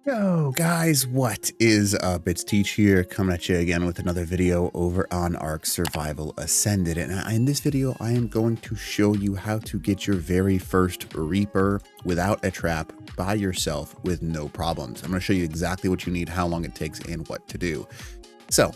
Yo guys, what is up? It's Teach here, coming at you again with another video over on Ark Survival Ascended. And in this video, I am going to show you how to get your very first Reaper without a trap by yourself with no problems. I'm going to show you exactly what you need, how long it takes, and what to do. So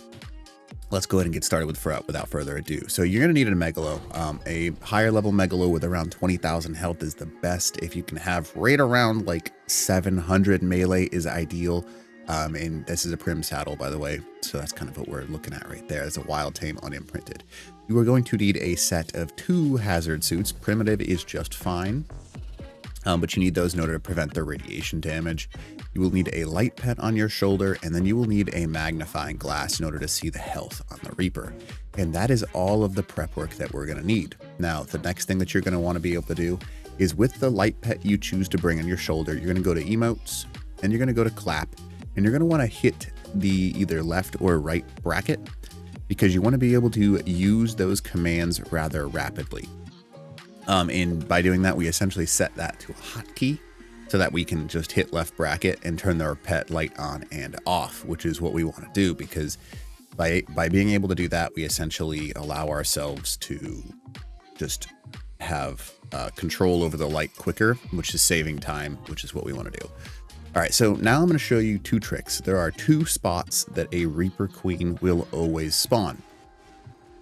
let's go ahead and get started without further ado. So you're going to need a Megalo. A higher level Megalo with around 20,000 health is the best. If you can have right around like 700 melee is ideal. And this is a Prim saddle, by the way. So that's kind of what we're looking at right there. It's a wild Tame unimprinted. You are going to need a set of 2 hazard suits. Primitive is just fine. But you need those in order to prevent the radiation damage. You will need a light pet on your shoulder, and then you will need a magnifying glass in order to see the health on the Reaper. And that is all of the prep work that we're going to need. Now, the next thing that you're going to want to be able to do is with the light pet you choose to bring on your shoulder, you're going to go to emotes, and you're going to go to clap, and you're going to want to hit the either left or right bracket because you want to be able to use those commands rather rapidly. And by doing that, we essentially set that to a hotkey so that we can just hit left bracket and turn our pet light on and off, which is what we want to do, because by being able to do that, we essentially allow ourselves to just have control over the light quicker, which is saving time, which is what we want to do. All right, so now I'm going to show you 2 tricks. There are 2 spots that a Reaper Queen will always spawn.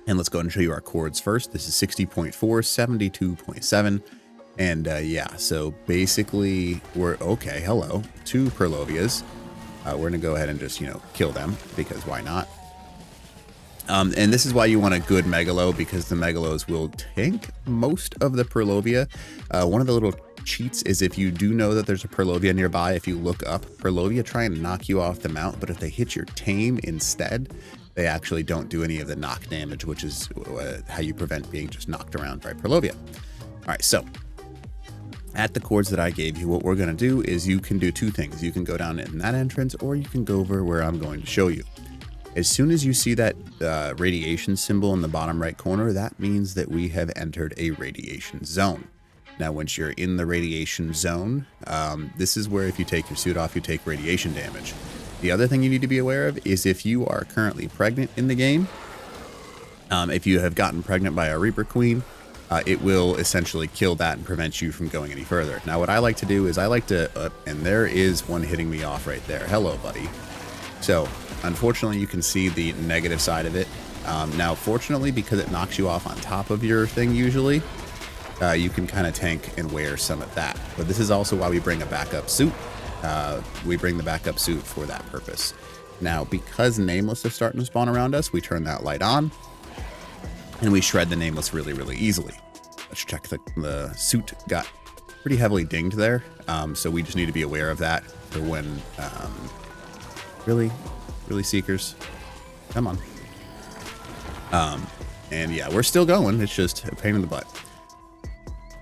And let's go ahead and show you our chords first. This is 60.4, 72.7. And yeah, so basically we're okay. Hello, 2 Purlovias. We're going to go ahead and just, kill them because why not? And this is why you want a good Megalo, because the Megalos will tank most of the Purlovia. One of the little cheats is if you do know that there's a Purlovia nearby, if you look up, Purlovia try and knock you off the mount, but if they hit your Tame instead, they actually don't do any of the knock damage, which is how you prevent being just knocked around by Purlovia. All right, so at the chords that I gave you, what we're going to do is you can do 2 things. You can go down in that entrance, or you can go over where I'm going to show you. As soon as you see that radiation symbol in the bottom right corner, that means that we have entered a radiation zone. Now, once you're in the radiation zone, this is where if you take your suit off, you take radiation damage. The other thing you need to be aware of is if you are currently pregnant in the game, if you have gotten pregnant by a Reaper Queen, it will essentially kill that and prevent you from going any further. Now, what I like to do is and there is one hitting me off right there. Hello, buddy. So, unfortunately, you can see the negative side of it. Now, fortunately, because it knocks you off on top of your thing usually, you can kind of tank and wear some of that. But this is also why we bring a backup suit. We bring the backup suit for that purpose. Now, because Nameless are starting to spawn around us, we turn that light on and we shred the Nameless really, really easily. Let's check the suit got pretty heavily dinged there. So we just need to be aware of that for when, really Seekers, come on. And yeah, we're still going. It's just a pain in the butt.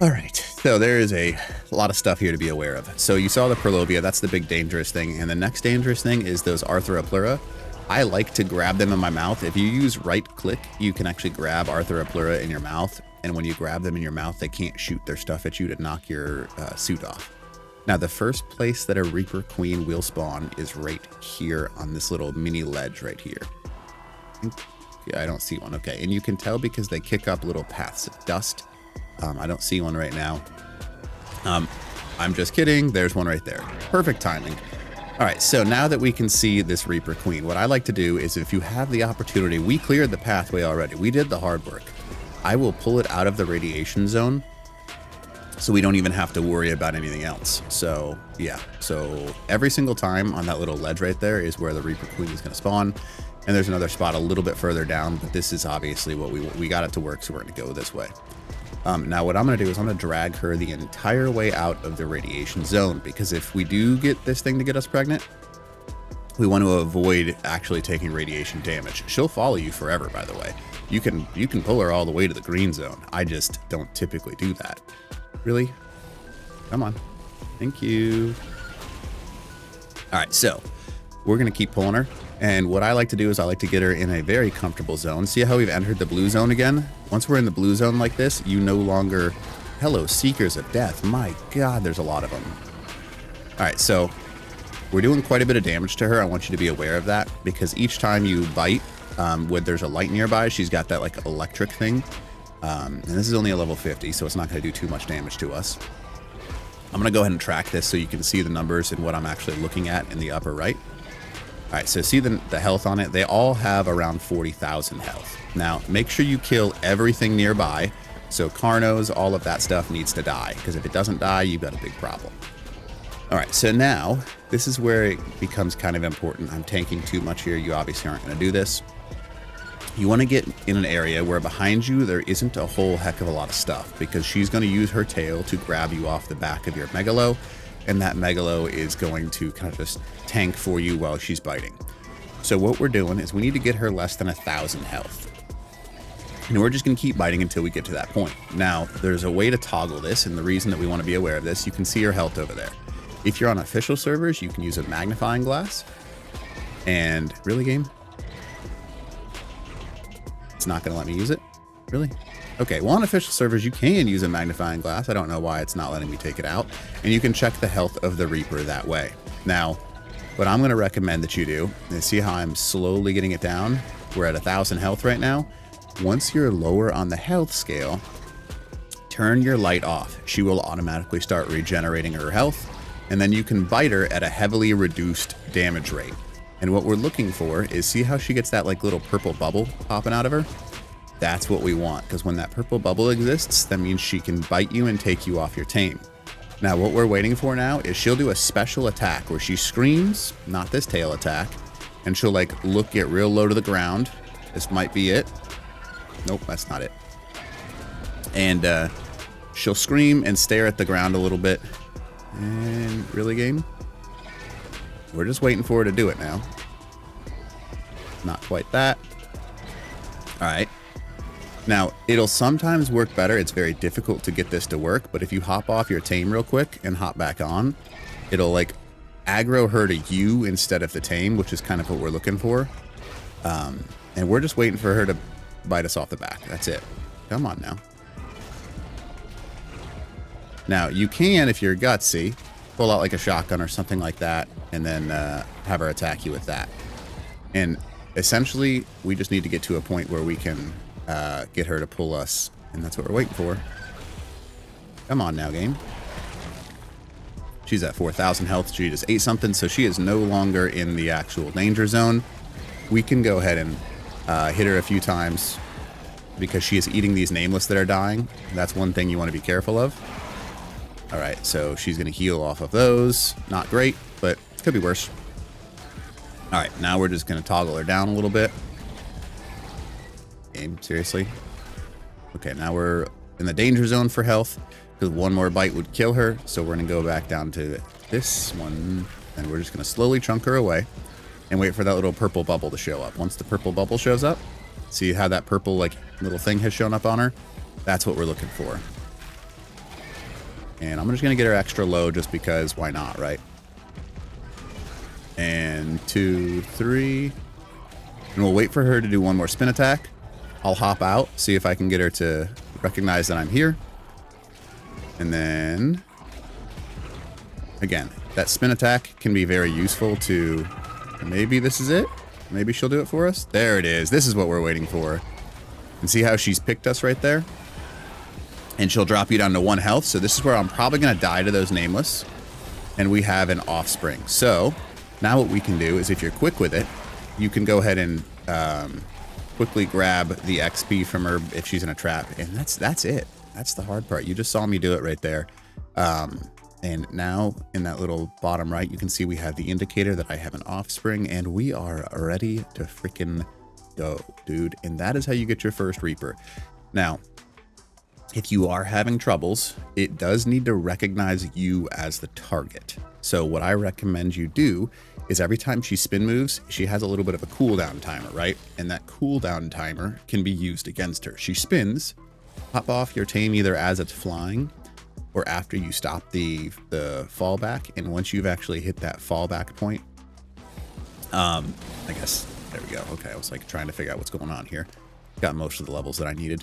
All right, so there is a lot of stuff here to be aware of. So you saw the Purlovia, that's the big dangerous thing. And the next dangerous thing is those Arthropleura. I like to grab them in my mouth. If you use right click, you can actually grab Arthropleura in your mouth. And when you grab them in your mouth, they can't shoot their stuff at you to knock your suit off. Now, the first place that a Reaper Queen will spawn is right here on this little mini ledge right here. Yeah, I don't see one. Okay, and you can tell because they kick up little paths of dust. I don't see one right now. I'm just kidding. There's one right there. Perfect timing. All right, so now that we can see this Reaper Queen, what I like to do is if you have the opportunity, we cleared the pathway already. We did the hard work. I will pull it out of the radiation zone so we don't even have to worry about anything else. So yeah, so every single time on that little ledge right there is where the Reaper Queen is going to spawn. And there's another spot a little bit further down, but this is obviously what we got it to work, so we're going to go this way. Now what I'm going to do is I'm going to drag her the entire way out of the radiation zone, because if we do get this thing to get us pregnant, we want to avoid actually taking radiation damage. She'll follow you forever, by the way. You can pull her all the way to the green zone. I just don't typically do that. Really? Come on. Thank you. All right, so we're going to keep pulling her. And what I like to do is I like to get her in a very comfortable zone. See how we've entered the blue zone again? Once we're in the blue zone like this, you no longer... Hello, Seekers of Death. My God, there's a lot of them. All right, so We're doing quite a bit of damage to her. I want you to be aware of that, because each time you bite, when there's a light nearby, she's got that like electric thing. And this is only a level 50, so it's not going to do too much damage to us. I'm going to go ahead and track this so you can see the numbers and what I'm actually looking at in the upper right. All right, so see the health on it? They all have around 40,000 health. Now, make sure you kill everything nearby. So Carnos, all of that stuff needs to die, because if it doesn't die, you've got a big problem. All right, so now this is where it becomes kind of important. I'm tanking too much here. You obviously aren't going to do this. You want to get in an area where behind you there isn't a whole heck of a lot of stuff, because she's going to use her tail to grab you off the back of your Megalo, and that Megalo is going to kind of just tank for you while she's biting. So what we're doing is we need to get her less than 1,000 health. And we're just going to keep biting until we get to that point. Now, there's a way to toggle this, and the reason that we want to be aware of this, you can see her health over there. If you're on official servers, you can use a magnifying glass. And really, game? It's not going to let me use it? Really? Okay, well, on official servers, you can use a magnifying glass. I don't know why it's not letting me take it out. And you can check the health of the Reaper that way. Now, what I'm going to recommend that you do is see how I'm slowly getting it down. We're at 1,000 health right now. Once you're lower on the health scale, turn your light off. She will automatically start regenerating her health, and then you can bite her at a heavily reduced damage rate. And what we're looking for is, see how she gets that like little purple bubble popping out of her? That's what we want, because when that purple bubble exists, that means she can bite you and take you off your tame. Now what we're waiting for now is she'll do a special attack where she screams, not this tail attack, and she'll like get real low to the ground. This might be it. Nope, that's not it. And she'll scream and stare at the ground a little bit. And really, game? We're just waiting for her to do it now. Not quite that. All right. Now, it'll sometimes work better. It's very difficult to get this to work, but if you hop off your tame real quick and hop back on, it'll like aggro her to you instead of the tame, which is kind of what we're looking for. And we're just waiting for her to bite us off the back. That's it. Come on now. Now, you can, if you're gutsy, pull out like a shotgun or something like that, and then have her attack you with that. And essentially, we just need to get to a point where we can get her to pull us, and that's what we're waiting for. Come on now, game. She's at 4,000 health. She just ate something, so she is no longer in the actual danger zone. We can go ahead and hit her a few times, because she is eating these nameless that are dying. That's one thing you want to be careful of. All right, so she's going to heal off of those. Not great, but it could be worse. All right, now we're just going to toggle her down a little bit. Game, seriously? Okay, now we're in the danger zone for health, because one more bite would kill her. So we're going to go back down to this one, and we're just going to slowly chunk her away and wait for that little purple bubble to show up. Once the purple bubble shows up, see how that purple like little thing has shown up on her? That's what we're looking for. And I'm just going to get her extra low just because why not, right? And 2, 3. And we'll wait for her to do one more spin attack. I'll hop out, see if I can get her to recognize that I'm here. And then, again, that spin attack can be very useful to, maybe this is it? Maybe she'll do it for us? There it is. This is what we're waiting for. And see how she's picked us right there? And she'll drop you down to 1 health. So this is where I'm probably going to die to those nameless. And we have an offspring. So now what we can do is, if you're quick with it, you can go ahead and quickly grab the XP from her if she's in a trap. And that's it. That's the hard part. You just saw me do it right there. And now in that little bottom right, you can see we have the indicator that I have an offspring, and we are ready to freaking go, dude. And that is how you get your first Reaper. Now, if you are having troubles, it does need to recognize you as the target. So what I recommend you do is, every time she spin moves, she has a little bit of a cooldown timer, right? And that cooldown timer can be used against her. She spins, hop off your tame either as it's flying or after you stop the fallback. And once you've actually hit that fallback point, I guess, there we go. Okay, I was like trying to figure out what's going on here. Got most of the levels that I needed.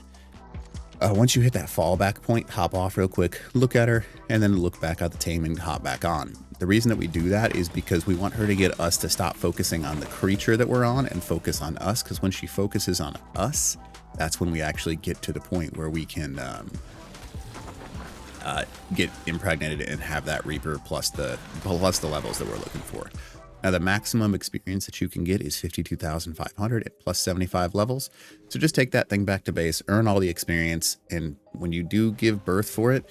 Once you hit that fallback point, hop off real quick, look at her, and then look back at the tame and hop back on. The reason that we do that is because we want her to get us to stop focusing on the creature that we're on and focus on us, because when she focuses on us, that's when we actually get to the point where we can get impregnated and have that Reaper plus the levels that we're looking for. Now, the maximum experience that you can get is 52,500 at plus 75 levels. So just take that thing back to base, earn all the experience, and when you do give birth for it,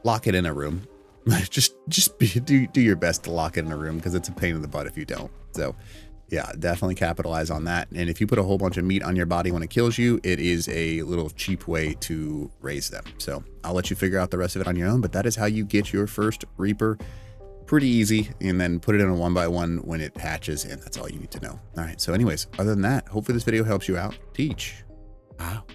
lock it in a room. do your best to lock it in a room, because it's a pain in the butt if you don't. So yeah, definitely capitalize on that. And if you put a whole bunch of meat on your body when it kills you, it is a little cheap way to raise them. So I'll let you figure out the rest of it on your own, but that is how you get your first Reaper. Pretty easy, and then put it in a 1x1 when it hatches, and that's all you need to know. All right, so anyways, other than that, hopefully this video helps you out. Teach out.